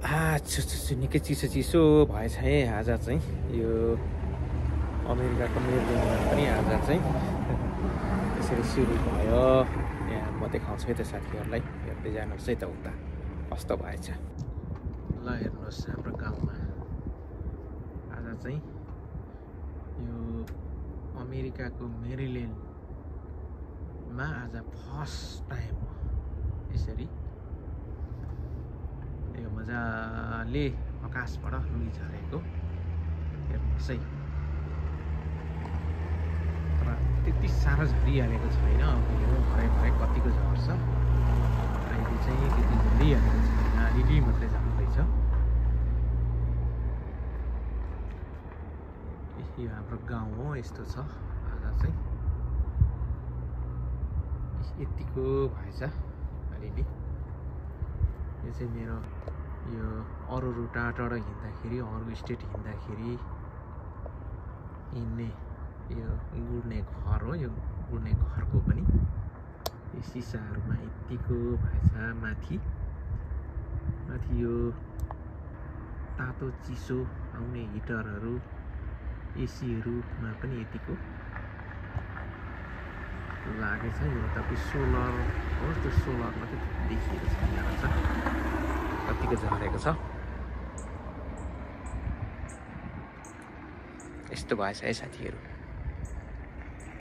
निकै चिसो भएछ है आज चाहिँ। यो अमेरिकाको मेरिल्यान्डमा पनि आज चाहिँ यसरी सुरु भयो। यहाँ म देखाउँछु है त साथीहरूलाई, हेर्दै जानुहोस् है त उता कस्तो भएछ। ल हेर्नुहोस् हाम्रो गाउँमा आज चाहिँ यो अमेरिकाको मेरिल्यान्डमा आज फर्स्ट टाइम हो यसरी यो मजाले आकाशबाट लुई झरेको हेर्नुहोस् है। तर त्यति साह्रो झरिहालेको छैन। अब यो भरे कतिको झर्छ, अहिले चाहिँ त्यति झरिहालेको छैन, अलिअलि मात्रै झर्दैछ। यो हाम्रो गाउँ हो, यस्तो छ आज चाहिँ। यतिको भएछ अलिअलि। यो चाहिँ मेरो यो अरू टाढा हिँड्दाखेरि, अरू स्टेट हिँड्दाखेरि हिँड्ने यो गुड्ने घर हो। यो गुड्ने घरको पनि यो सिसाहरूमा यतिको भएछ। माथि यो तातो चिसो आउने हिटरहरू, एसीहरूमा पनि यतिको लागेछ। यो तपाईँ सोलर हो, त्यो सोलरमा चाहिँ देखिएको छ, यहाँ छ कतिको झरेको छ। यस्तो भएछ है साथीहरू।